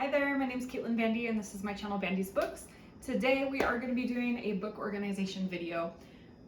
Hi there, my name is Caitlin Bandy and this is my channel Bandy's Books. Today we are going to be doing a book organization video.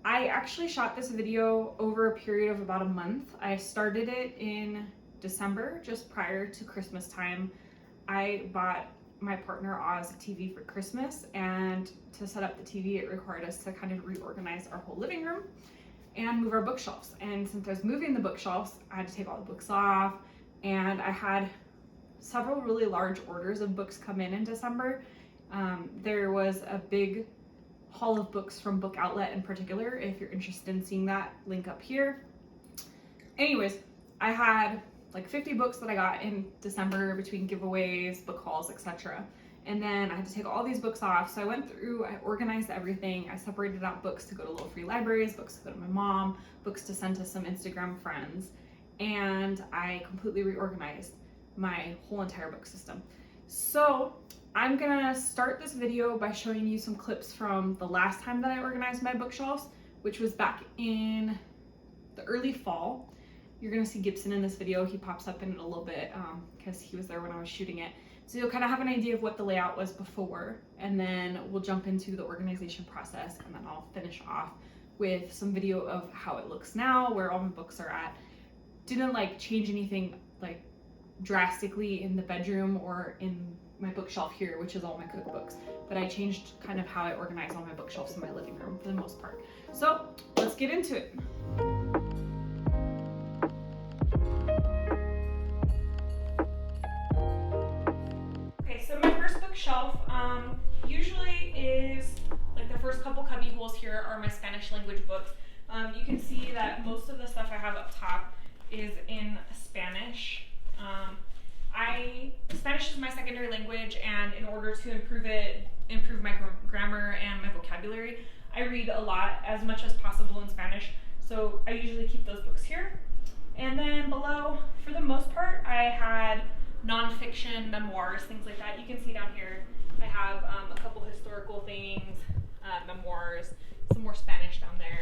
I actually shot this video over a period of about a month. I started it in December, just prior to Christmas time. I bought my partner Oz a TV for Christmas, and to set up the TV it required us to kind of reorganize our whole living room and move our bookshelves. And since I was moving the bookshelves, I had to take all the books off, and I had several really large orders of books come in December. There was a big haul of books from Book Outlet in particular. If you're interested in seeing that, link up here. Anyways, I had like 50 books that I got in December between giveaways, book hauls, etc. And then I had to take all these books off. So I went through, I organized everything. I separated out books to go to little free libraries, books to go to my mom, books to send to some Instagram friends. And I completely reorganized my whole entire book system. So I'm gonna start this video by showing you some clips from the last time that I organized my bookshelves, which was back in the early fall. You're gonna see Gibson in this video. He pops up in it a little bit because he was there when I was shooting it. So you'll kind of have an idea of what the layout was before, and then we'll jump into the organization process, and then I'll finish off with some video of how it looks now, where all my books are at. Didn't like change anything like drastically in the bedroom or in my bookshelf here, which is all my cookbooks, but I changed kind of how I organize all my bookshelves in my living room for the most part. So let's get into it. Okay, so my first bookshelf usually is like the first couple cubby holes here are my Spanish language books. You can see that most of the stuff I have up top is in Spanish. Spanish is my secondary language, and in order to improve my grammar and my vocabulary, I read a lot, as much as possible in Spanish. So I usually keep those books here. And then below, for the most part, I had nonfiction, memoirs, things like that. You can see down here, I have a couple historical things, memoirs, some more Spanish down there,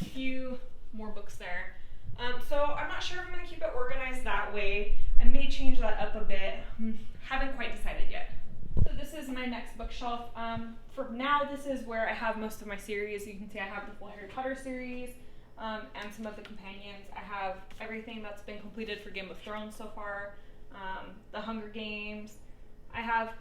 a few more books there. So I'm not sure if I'm going to keep it organized that way. I may change that up a bit. Haven't quite decided yet. So this is my next bookshelf. For now, this is where I have most of my series. You can see I have the full Harry Potter series and some of the companions. I have everything that's been completed for Game of Thrones so far, the Hunger Games. I have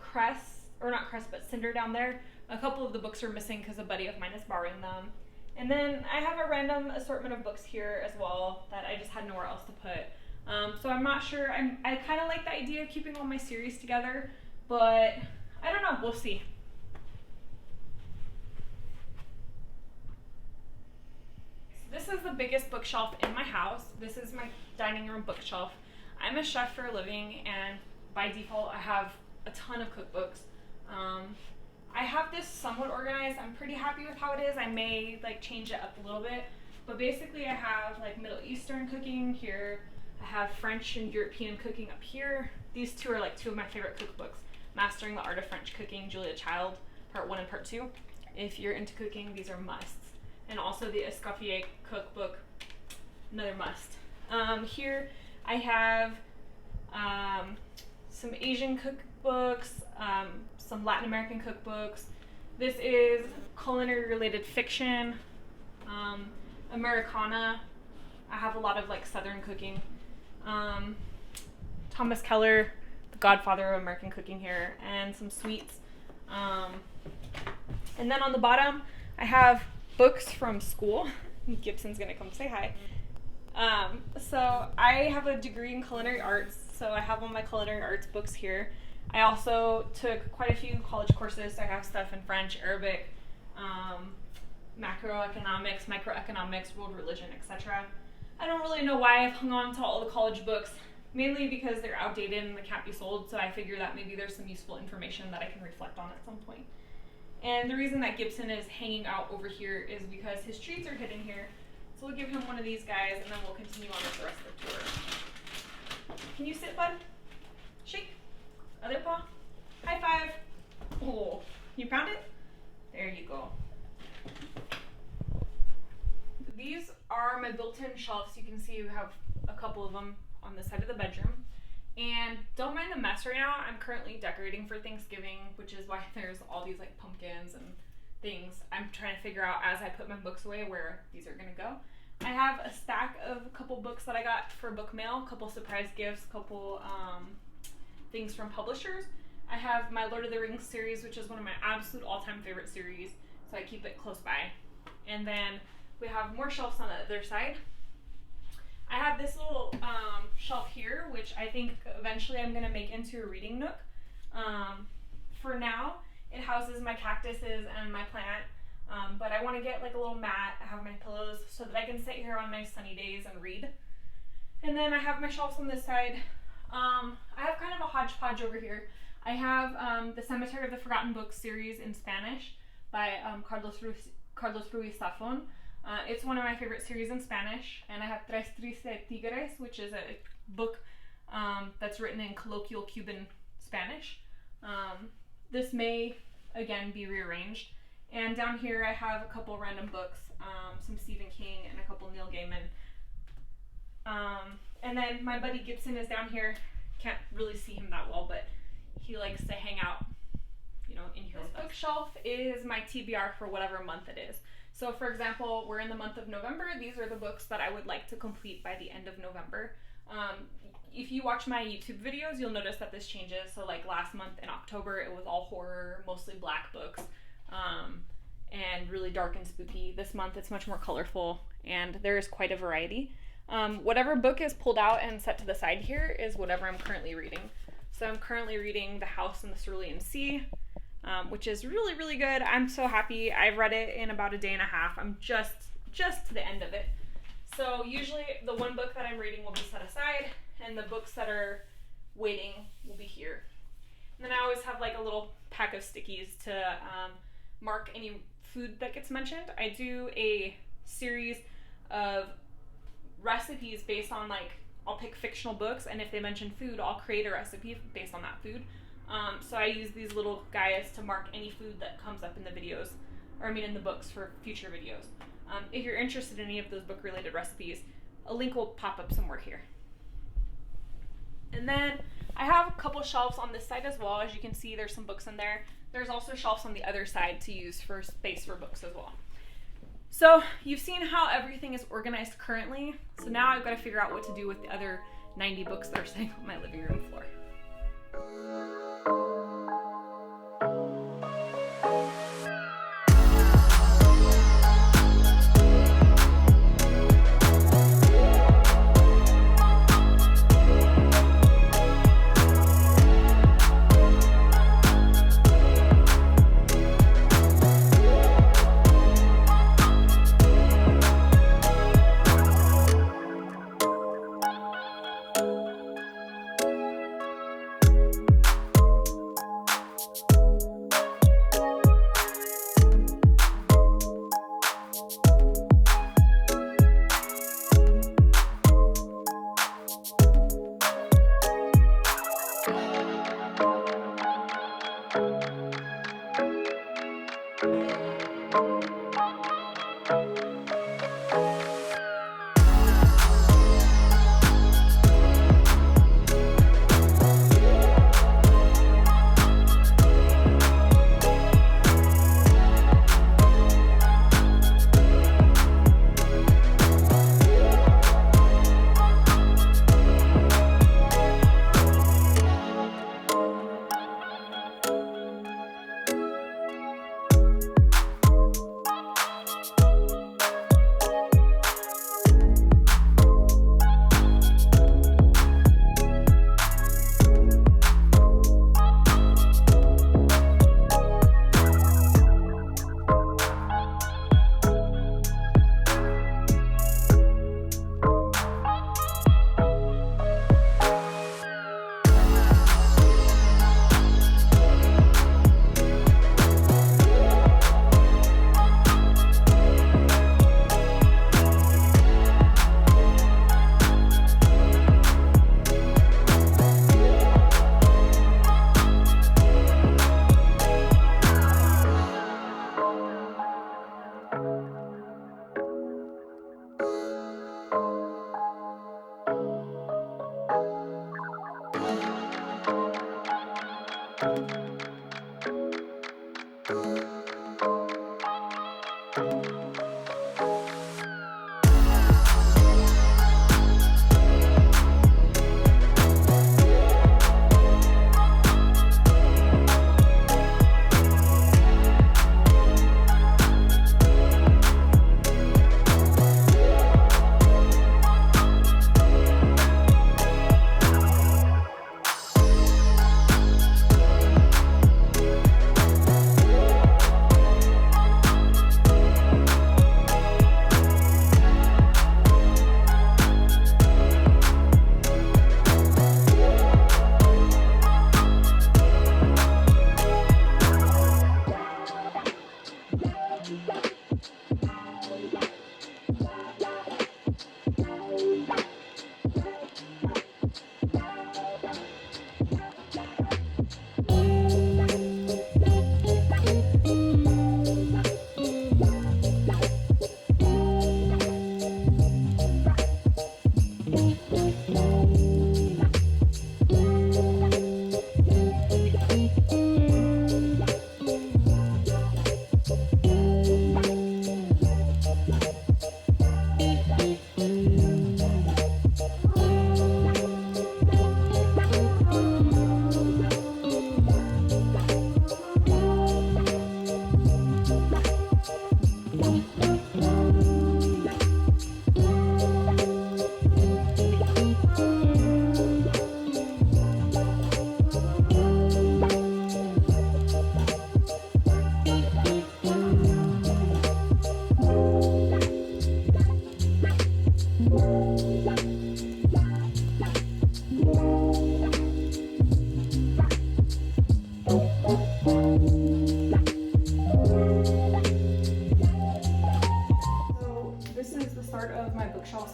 Cinder down there. A couple of the books are missing because a buddy of mine is borrowing them. And then I have a random assortment of books here as well that I just had nowhere else to put. So I'm not sure. I kind of like the idea of keeping all my series together, but I don't know. We'll see. So this is the biggest bookshelf in my house. This is my dining room bookshelf. I'm a chef for a living, and by default I have a ton of cookbooks. I have this somewhat organized. I'm pretty happy with how it is. I may like change it up a little bit, but basically I have like Middle Eastern cooking here. I have French and European cooking up here. These two are like two of my favorite cookbooks. Mastering the Art of French Cooking, Julia Child, Part 1 and Part 2. If you're into cooking, these are musts. And also the Escoffier cookbook, another must. Here I have some Asian cookbooks, some Latin American cookbooks. This is culinary related fiction, Americana. I have a lot of like Southern cooking. Thomas Keller, the godfather of American cooking here, and some sweets. And then on the bottom, I have books from school. Gibson's gonna come say hi. So I have a degree in culinary arts, so I have all my culinary arts books here. I also took quite a few college courses. I have stuff in French, Arabic, macroeconomics, microeconomics, world religion, etc. I don't really know why I've hung on to all the college books, mainly because they're outdated and they can't be sold, so I figure that maybe there's some useful information that I can reflect on at some point. And the reason that Gibson is hanging out over here is because his treats are hidden here. So we'll give him one of these guys, and then we'll continue on with the rest of the tour. Can you sit, bud? Shake. Other paw. High five. Oh, you found it? There you go. These are my built-in shelves. You can see you have a couple of them on the side of the bedroom. And don't mind the mess right now. I'm currently decorating for Thanksgiving, which is why there's all these like pumpkins and things. I'm trying to figure out as I put my books away where these are gonna go. I have a stack of a couple books that I got for book mail, a couple surprise gifts, a couple things from publishers. I have my Lord of the Rings series, which is one of my absolute all-time favorite series, so I keep it close by. And then we have more shelves on the other side. I have this little shelf here, which I think eventually I'm gonna make into a reading nook. For now, it houses my cactuses and my plant, but I wanna get like a little mat. I have my pillows so that I can sit here on nice sunny days and read. And then I have my shelves on this side. I have kind of a hodgepodge over here. I have the Cemetery of the Forgotten Books series in Spanish by Carlos Ruiz Zafón. It's one of my favorite series in Spanish, and I have Tres Tristes Tigres, which is a book that's written in colloquial Cuban Spanish. This may, again, be rearranged. And down here I have a couple random books, some Stephen King and a couple Neil Gaiman. And then my buddy Gibson is down here. Can't really see him that well, but he likes to hang out, you know, in here. This bookshelf is my TBR for whatever month it is. So for example, we're in the month of November. These are the books that I would like to complete by the end of November. If you watch my YouTube videos, you'll notice that this changes. So like last month in October, it was all horror, mostly black books, and really dark and spooky. This month it's much more colorful, and there is quite a variety. Whatever book is pulled out and set to the side here is whatever I'm currently reading. So I'm currently reading The House in the Cerulean Sea, which is really, really good. I'm so happy. I've read it in about a day and a half. I'm just to the end of it. So usually the one book that I'm reading will be set aside, and the books that are waiting will be here. And then I always have like a little pack of stickies to mark any food that gets mentioned. I do a series of recipes based on like, I'll pick fictional books, and if they mention food, I'll create a recipe based on that food. So I use these little guys to mark any food that comes up in the videos, or I mean in the books for future videos. If you're interested in any of those book-related recipes, a link will pop up somewhere here. And then I have a couple shelves on this side as well. As you can see, there's some books in there. There's also shelves on the other side to use for space for books as well. So you've seen how everything is organized currently. So now I've got to figure out what to do with the other 90 books that are sitting on my living room floor.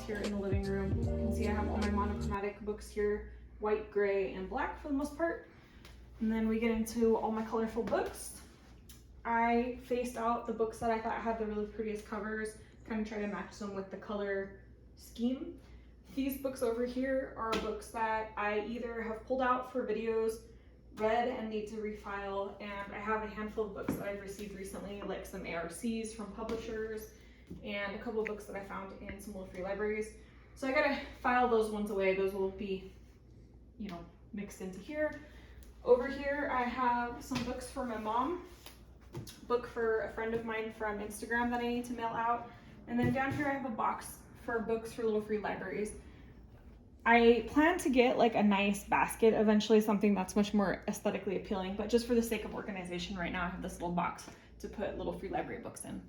Here in the living room. You can see I have all my monochromatic books here, white, gray, and black for the most part. And then we get into all my colorful books. I faced out the books that I thought had the really prettiest covers, kind of try to match them with the color scheme. These books over here are books that I either have pulled out for videos, read, and need to refile, and I have a handful of books that I've received recently, like some ARCs from publishers, and a couple of books that I found in some little free libraries. So I gotta file those ones away. Those will be, you know, mixed into here. Over here I have some books for my mom, book for a friend of mine from Instagram that I need to mail out, and then down here I have a box for books for little free libraries. I plan to get like a nice basket eventually, something that's much more aesthetically appealing, but just for the sake of organization right now I have this little box to put little free library books in.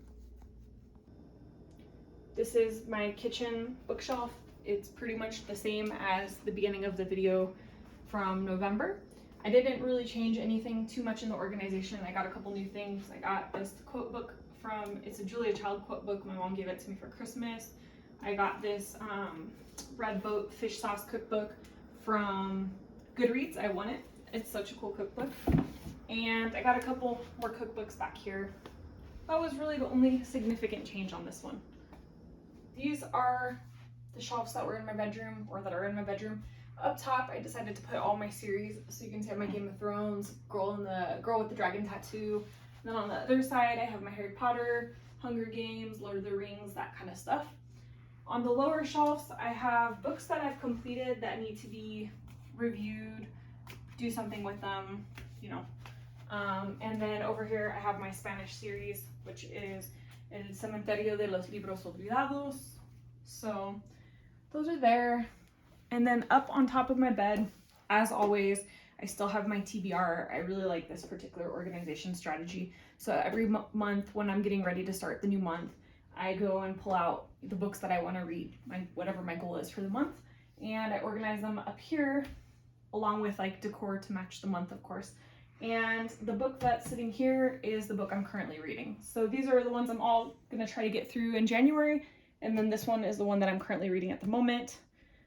This is my kitchen bookshelf. It's pretty much the same as the beginning of the video from November. I didn't really change anything too much in the organization. I got a couple new things. I got this quote book it's a Julia Child quote book. My mom gave it to me for Christmas. I got this Red Boat fish sauce cookbook from Goodreads. I won it. It's such a cool cookbook. And I got a couple more cookbooks back here. That was really the only significant change on this one. These are the shelves that were in my bedroom, or that are in my bedroom. Up top, I decided to put all my series, so you can see I have my Game of Thrones, Girl with the Dragon Tattoo. And then on the other side, I have my Harry Potter, Hunger Games, Lord of the Rings, that kind of stuff. On the lower shelves, I have books that I've completed that need to be reviewed, do something with them, you know. And then over here, I have my Spanish series, which is El Cementerio de los Libros Olvidados. So those are there. And then up on top of my bed, as always, I still have my TBR. I really like this particular organization strategy. So every month when I'm getting ready to start the new month, I go and pull out the books that I want to read, whatever my goal is for the month, and I organize them up here along with like decor to match the month, of course. And the book that's sitting here is the book I'm currently reading. So these are the ones I'm all gonna try to get through in January, and then this one is the one that I'm currently reading at the moment.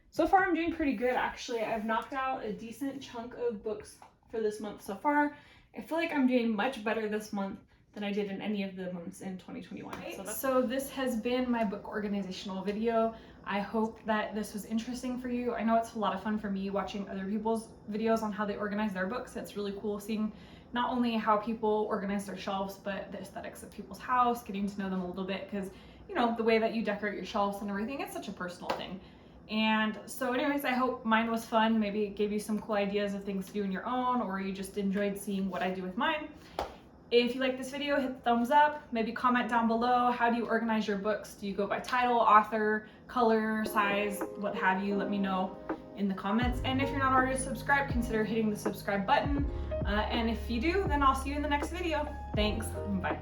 So far I'm doing pretty good, actually. I've knocked out a decent chunk of books for this month so far. I feel like I'm doing much better this month than I did in any of the months in 2021. So this has been my book organizational video. I hope that this was interesting for you. I know it's a lot of fun for me watching other people's videos on how they organize their books. It's really cool seeing not only how people organize their shelves, but the aesthetics of people's house, getting to know them a little bit, because you know, the way that you decorate your shelves and everything, it's such a personal thing. And so anyways, I hope mine was fun. Maybe it gave you some cool ideas of things to do in your own, or you just enjoyed seeing what I do with mine. If you like this video, hit the thumbs up. Maybe comment down below, how do you organize your books? Do you go by title, author, color, size, what have you? Let me know in the comments. And if you're not already subscribed, consider hitting the subscribe button. And if you do, then I'll see you in the next video. Thanks, bye.